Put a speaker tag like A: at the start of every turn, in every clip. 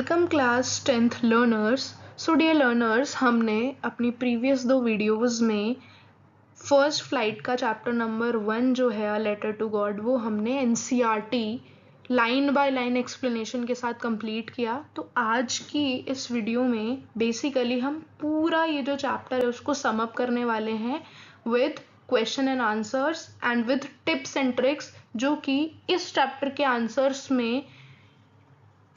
A: Welcome class 10th learners. So dear learners, हमने अपनी previous 2 videos में फर्स्ट फ्लाइट का चैप्टर नंबर 1 जो है अ लेटर टू गॉड, वो हमने NCERT line by line explanation के साथ कंप्लीट किया। तो आज की इस वीडियो में बेसिकली हम पूरा ये जो चैप्टर है उसको सम अप करने वाले हैं with question and answers and with tips and tricks, जो कि इस चैप्टर के आंसर्स में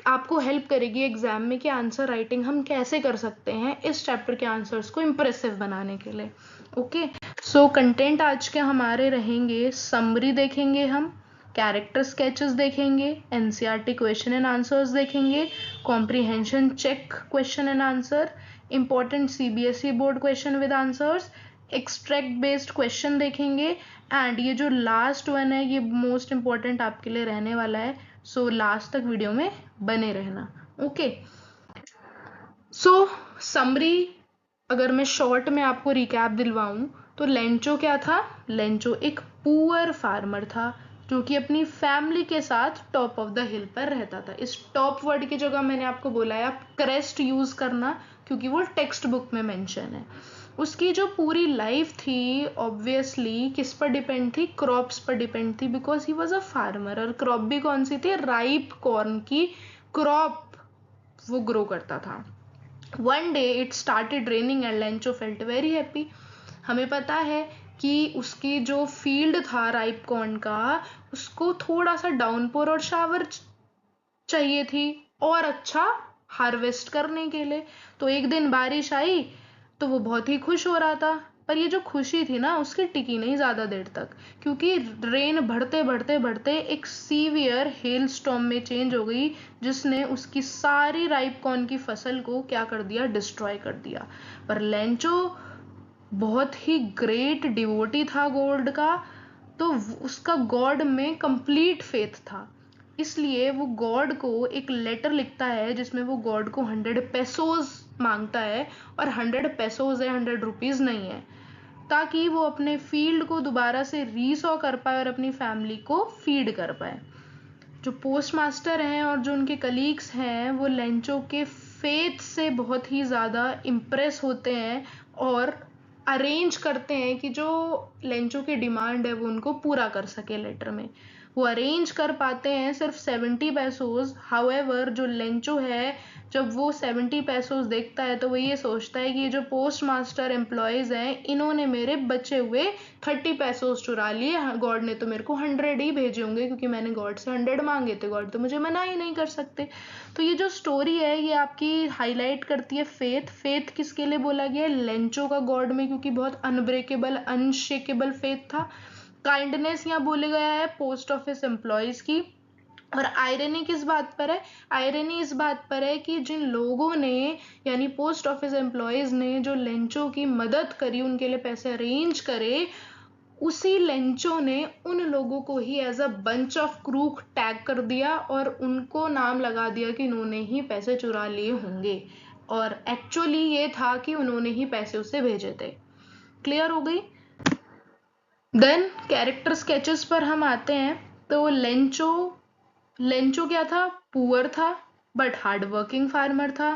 A: आपको हेल्प करेगी एग्जाम में कि आंसर राइटिंग हम कैसे कर सकते हैं इस चैप्टर के आंसर्स को इम्प्रेसिव बनाने के लिए। ओके, सो कंटेंट आज के हमारे रहेंगे, समरी देखेंगे हम, कैरेक्टर स्केचेस देखेंगे, एनसीईआरटी क्वेश्चन एंड आंसर्स देखेंगे, comprehension check question and answer, important CBSE board question with answers, extract based question देखेंगे, एंड ये जो लास्ट वन है ये मोस्ट इंपॉर्टेंट आपके लिए रहने वाला है। सो लास्ट तक वीडियो में बने रहना। ओके, सो समरी अगर मैं शॉर्ट में आपको रिकैप दिलवाऊं तो लेंचो क्या था? लेंचो एक पुअर फार्मर था जो कि अपनी फैमिली के साथ टॉप ऑफ द हिल पर रहता था। इस टॉप वर्ड की जगह मैंने आपको बोला है आप क्रेस्ट यूज करना, क्योंकि वो टेक्स्ट बुक में मेंशन है। उसकी जो पूरी लाइफ थी ऑब्वियसली किस पर डिपेंड थी? क्रॉप्स पर डिपेंड थी, because he was a farmer. और क्रॉप भी कौन सी थी? राइप कॉर्न की क्रॉप वो ग्रो करता था। One day it started raining and Lencho felt very happy. हमें पता है कि उसकी जो फील्ड था राइप कॉर्न का, उसको थोड़ा सा डाउनपोर और शावर चाहिए थी और अच्छा हार्वेस्ट करने के लिए। तो एक दिन बारिश आई तो वो बहुत ही खुश हो रहा था, पर ये जो खुशी थी ना उसकी टिकी नहीं ज़्यादा देर तक, क्योंकि रेन बढ़ते बढ़ते बढ़ते एक सीवियर हेल स्टॉर्म में चेंज हो गई, जिसने उसकी सारी राइप कॉर्न की फसल को क्या कर दिया? डिस्ट्रॉय कर दिया। पर लेंचो बहुत ही ग्रेट डिवोटी था गॉड का, तो उसका गॉड में कंप्लीट फेथ था। इसलिए वो गॉड को एक लेटर लिखता है जिसमें वो गॉड को 100 पेसोज मांगता है, और 100 पेसोज है, 100 रुपीज नहीं है, ताकि वो अपने फील्ड को दोबारा से रीसॉ कर पाए और अपनी फैमिली को फीड कर पाए। जो पोस्ट मास्टर हैं और जो उनके कलीग्स हैं वो लेंचो के फेथ से बहुत ही ज़्यादा इम्प्रेस होते हैं और अरेंज करते हैं कि जो लेंचो की डिमांड है वो उनको पूरा कर सके लेटर में। वो अरेंज कर पाते हैं सिर्फ 70 पैसोज। हाउएवर जो लेंचो है, जब वो 70 पैसोज देखता है तो वो ये सोचता है कि ये जो पोस्ट मास्टर एम्प्लॉयज हैं इन्होंने मेरे बचे हुए 30 पैसोज चुरा लिए। गॉड ने तो मेरे को 100 ही भेजे होंगे, क्योंकि मैंने गॉड से 100 मांगे थे, गॉड तो मुझे मना ही नहीं कर सकते। तो ये जो स्टोरी है ये आपकी हाईलाइट करती है फेथ। फेथ किसके लिए बोला गया है? लेंचो का गॉड में, क्योंकि बहुत अनब्रेकेबल अनशेकेबल फेथ था। काइंडनेस यहाँ बोले गया है पोस्ट ऑफिस एम्प्लॉयज की। और आयरनी किस बात पर है? आयरनी इस बात पर है कि जिन लोगों ने, यानी पोस्ट ऑफिस एम्प्लॉयज ने जो लेंचो की मदद करी, उनके लिए पैसे अरेंज करे, उसी लेंचो ने उन लोगों को ही as a bunch of crook tag कर दिया और उनको नाम लगा दिया कि इन्होंने ही पैसे चुरा लिए होंगे, और एक्चुअली ये था कि उन्होंने ही पैसे उसे भेजे थे। क्लियर हो गई? देन कैरेक्टर स्केचेस पर हम आते हैं। तो लेंचो क्या था? पुअर था बट हार्ड वर्किंग फार्मर था।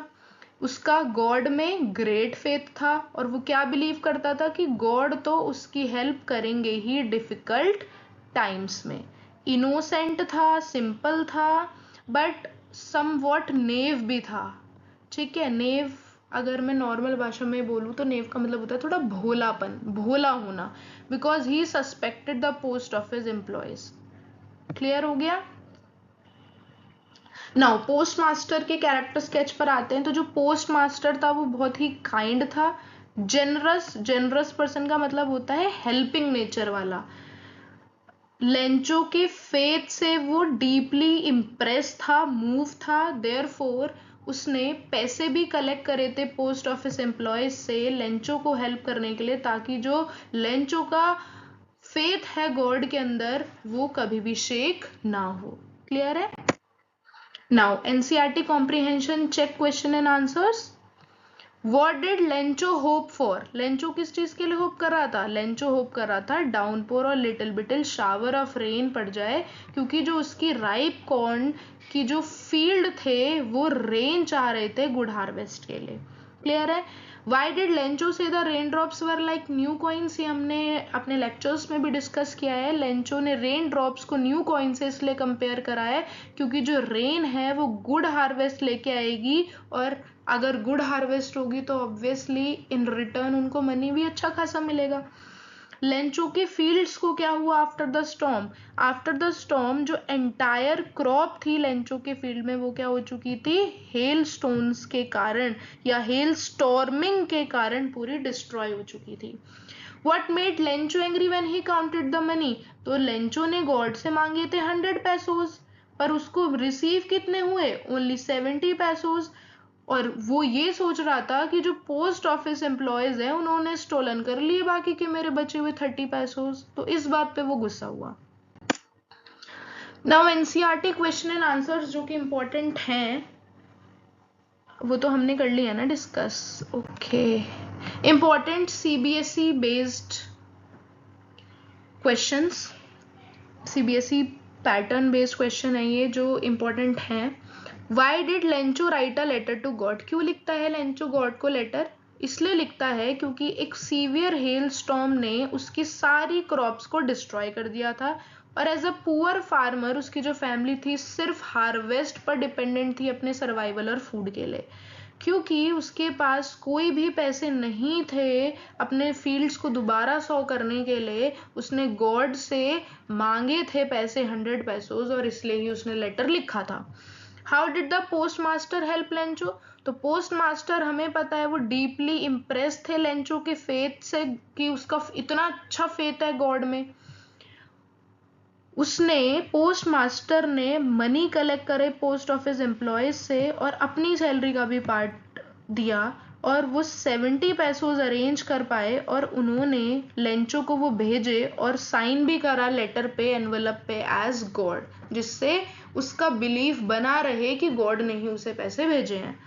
A: उसका गॉड में ग्रेट फेथ था और वो क्या बिलीव करता था कि गॉड तो उसकी हेल्प करेंगे ही डिफिकल्ट टाइम्स में। इनोसेंट था, सिंपल था, बट समवॉट नेव भी था। ठीक है, नेव अगर मैं नॉर्मल भाषा में बोलूँ तो नेव का मतलब होता है थोड़ा भोलापन, भोला होना, because he suspected the post office employees. Clear हो गया? नाउ पोस्ट मास्टर के कैरेक्टर स्केच पर आते हैं। तो जो पोस्ट मास्टर था वो बहुत ही काइंड था, जेनरस पर्सन का मतलब होता है हेल्पिंग नेचर वाला। लेंचो के फेथ से वो डीपली इम्प्रेस था, मूव था, देयरफॉर उसने पैसे भी कलेक्ट करे थे पोस्ट ऑफिस एम्प्लॉयज से लेंचो को हेल्प करने के लिए, ताकि जो लेंचो का फेथ है गॉड के अंदर वो कभी भी शेक ना हो। क्लियर है? Now, NCERT comprehension check question and answers. What did Lencho hope for? Lencho किस चीज के लिए होप कर रहा था? लेंचो होप कर रहा था डाउनपोर और लिटिल बिटिल शावर ऑफ रेन पड़ जाए, क्योंकि जो उसकी राइप कॉर्न की जो फील्ड थे वो रेन चाह रहे थे गुड हार्वेस्ट के लिए। क्लियर है? वाई डिड लेंचो से the rain drops were like new coins? ये हमने अपने लेक्चर्स में भी डिस्कस किया है। लेंचो ने रेन ड्रॉप्स को न्यू कॉइन से इसलिए कंपेयर करा है क्योंकि जो रेन है वो गुड हार्वेस्ट लेके आएगी, और अगर गुड हार्वेस्ट होगी तो ऑब्वियसली इन रिटर्न उनको मनी भी अच्छा खासा मिलेगा। लेंचो के फील्ड्स को क्या हुआ after the storm? After the storm जो एंटायर क्रॉप थी लेंचो के फील्ड में वो क्या हो चुकी थी? हेल स्टोन्स के कारण या हेल स्टॉर्मिंग के कारण पूरी डिस्ट्रॉय हो चुकी थी। What made Lencho angry when he counted the money? तो लेंचो ने गॉड से मांगे थे 100 पैसोज, पर उसको रिसीव कितने हुए? ओनली 70 पैसोज। और वो ये सोच रहा था कि जो पोस्ट ऑफिस एम्प्लॉयज हैं उन्होंने स्टोलन कर लिए बाकी के मेरे बचे हुए 30 पैसोज, तो इस बात पे वो गुस्सा हुआ। Now NCERT question and answers जो कि इंपॉर्टेंट हैं वो तो हमने कर लिया ना discuss. Okay, important CBSE based questions, CBSE pattern based question है ये जो इंपॉर्टेंट हैं। Why did Lencho write a letter to God? क्यों लिखता है लेंचो गॉड को लेटर? इसलिए लिखता है क्योंकि एक सीवियर हेल स्टॉर्म ने उसकी सारी क्रॉप्स को डिस्ट्रॉय कर दिया था, और एज अ पुअर फार्मर उसकी जो फैमिली थी सिर्फ हार्वेस्ट पर डिपेंडेंट थी अपने सर्वाइवल और फूड के लिए। क्योंकि उसके पास कोई भी पैसे नहीं थे अपने फील्ड्स को दोबारा सॉ करने के लिए, उसने गॉड से मांगे थे पैसे 100 पैसोज, और इसलिए ही उसने लेटर लिखा था। How did the post master help Lencho? तो पोस्ट मास्टर हमें पता है वो डीपली इम्प्रेस थे लेंचो के फेथ से कि उसका इतना अच्छा फेथ है गॉड में। उसने पोस्ट मास्टर ने मनी कलेक्ट करे पोस्ट ऑफिस एम्प्लॉयज से और अपनी सैलरी का भी पार्ट दिया, और वो 70 पैसोज अरेंज कर पाए, और उन्होंने लेंचो को वो भेजे और साइन भी करा लेटर पे, एनवेलप पे एज गॉड, जिससे उसका बिलीफ बना रहे कि गॉड ने ही उसे पैसे भेजे हैं।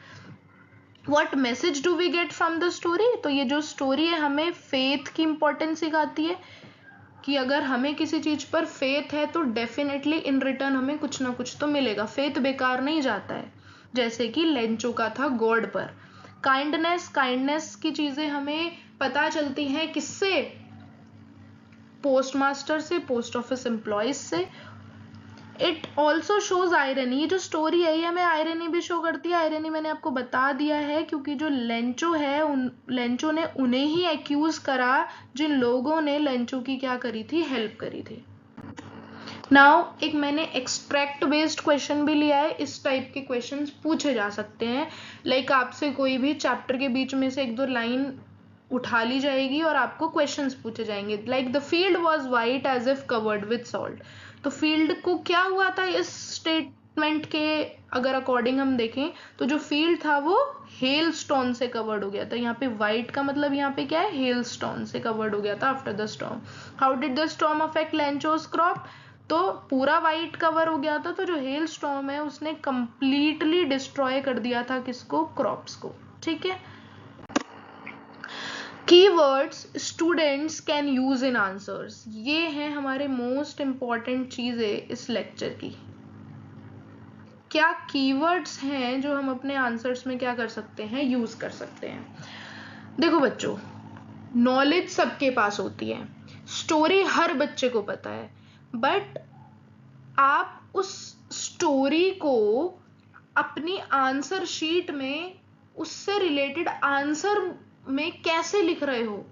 A: What message do we get from the story? तो ये जो स्टोरी है हमें फेथ की इंपॉर्टेंस सिखाती है कि अगर हमें किसी चीज पर फेथ है तो डेफिनेटली इन रिटर्न हमें कुछ ना कुछ तो मिलेगा। फेथ बेकार नहीं जाता है, जैसे कि लेंचो का था गॉड पर। काइंडनेस की चीजें हमें पता चलती हैं किससे? पोस्ट मास्टर से, पोस्ट ऑफिस एम्प्लॉयज से। इट ऑल्सो शोज आयरनी, ये जो स्टोरी है ये हमें आयरनी भी शो करती है। आयरनी मैंने आपको बता दिया है क्योंकि जो लेंचो है लेंचो ने उन्हें ही एक्यूज करा जिन लोगों ने लेंचो की क्या करी थी? हेल्प करी थी। नाउ एक मैंने एक्सट्रैक्ट बेस्ड क्वेश्चन भी लिया है। इस टाइप के क्वेश्चंस पूछे जा सकते हैं, लाइक आपसे कोई भी चैप्टर के बीच में से एक दो लाइन उठा ली जाएगी और आपको क्वेश्चंस पूछे जाएंगे, like the field was white as if covered with salt. तो फील्ड को क्या हुआ था इस स्टेटमेंट के अगर अकॉर्डिंग हम देखें तो जो फील्ड था वो हेल स्टोन से कवर्ड हो गया था। यहाँ पे वाइट का मतलब यहाँ पे क्या है? हेल स्टोन से कवर्ड हो गया था after the storm. How did the storm affect Lencho's crop? तो पूरा वाइट कवर हो गया था, तो जो हेल स्टॉर्म है उसने कंप्लीटली डिस्ट्रॉय कर दिया था किसको? क्रॉप्स को। ठीक है, keywords students can use in answers, ये हैं हमारे मोस्ट इंपॉर्टेंट चीजें इस लेक्चर की। क्या कीवर्ड्स हैं जो हम अपने आंसर्स में क्या कर सकते हैं? यूज कर सकते हैं। देखो बच्चों, नॉलेज सबके पास होती है, स्टोरी हर बच्चे को पता है, बट आप उस स्टोरी को अपनी आंसर शीट में उससे रिलेटेड आंसर में कैसे लिख रहे हो?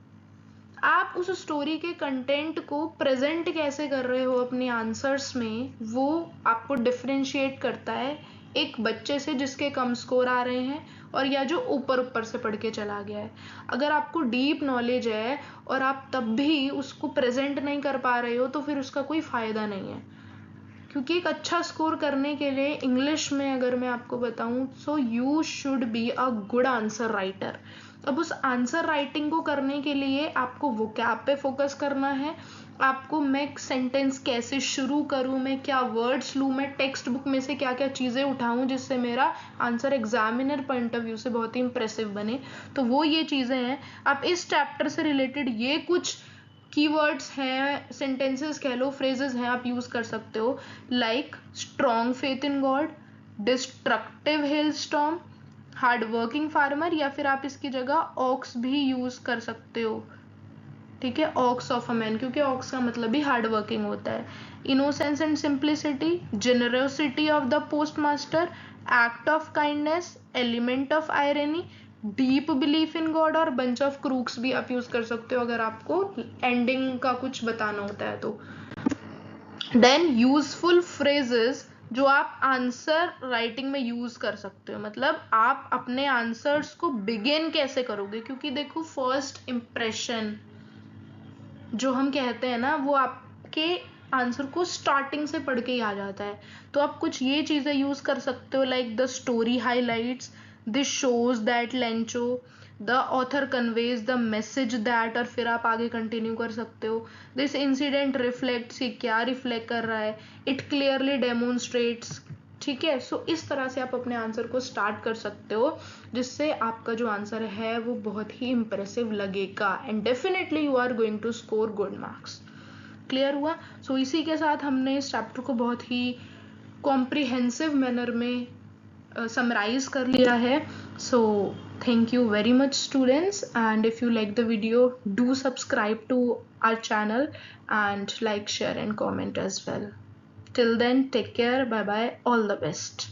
A: आप उस स्टोरी के कंटेंट को प्रेजेंट कैसे कर रहे हो अपने आंसर्स में, वो आपको डिफरेंशिएट करता है एक बच्चे से जिसके कम स्कोर आ रहे हैं और या जो ऊपर ऊपर से पढ़ के चला गया है। अगर आपको डीप नॉलेज है और आप तब भी उसको प्रेजेंट नहीं कर पा रहे हो तो फिर उसका कोई फायदा नहीं है। क्योंकि एक अच्छा स्कोर करने के लिए इंग्लिश में अगर मैं आपको बताऊं, so you should be a good answer writer. अब उस आंसर राइटिंग को करने के लिए आपको वोकैब पे फोकस करना है, आपको मैं सेंटेंस कैसे शुरू करूं, मैं क्या वर्ड्स लूं, मैं टेक्स्ट बुक में से क्या क्या चीज़ें उठाऊं जिससे मेरा answer examiner point of view से बहुत ही इंप्रेसिव बने, तो वो ये चीज़ें हैं। आप इस चैप्टर से रिलेटेड ये कुछ कीवर्ड्स हैं, सेंटेंसेस कह लो, फ्रेजेस हैं, आप यूज कर सकते हो, like strong faith in God, destructive hello storm, hard working farmer, या फिर आप इसकी जगह ऑक्स भी यूज कर सकते हो, ठीक है, ऑक्स ऑफ अ मैन, क्योंकि ऑक्स का मतलब भी हार्ड वर्किंग होता है। Innocence and simplicity, generosity of the post master, act of kindness, element of irony, deep belief in God, और बंच ऑफ क्रूक्स भी आप यूज कर सकते हो अगर आपको एंडिंग का कुछ बताना होता है तो। देन यूजफुल फ्रेजेस जो आप आंसर राइटिंग में यूज कर सकते हो, मतलब आप अपने आंसर्स को बिगिन कैसे करोगे, क्योंकि देखो फर्स्ट इंप्रेशन जो हम कहते हैं ना वो आपके आंसर को स्टार्टिंग से पढ़ के ही आ जाता है। तो आप कुछ ये चीजें यूज कर सकते हो, like the story highlights, this shows that Lencho, the author conveys the message that, और फिर आप आगे कंटिन्यू कर सकते हो, दिस इंसिडेंट रिफ्लेक्ट्स, ये क्या रिफ्लेक्ट कर रहा है, इट क्लियरली डेमोन्स्ट्रेट्स, ठीक है। सो इस तरह से आप अपने आंसर को स्टार्ट कर सकते हो जिससे आपका जो आंसर है वो बहुत ही इंप्रेसिव लगेगा, and definitely you are going to score good marks. Clear हुआ? सो इसी के साथ हमने इस चैप्टर को बहुत ही कॉम्प्रिहेंसिव मैनर में समराइज कर लिया है। सो thank you very much students, and if you like the video do subscribe to our channel and like, share and comment as well. Till then, take care, bye bye, all the best.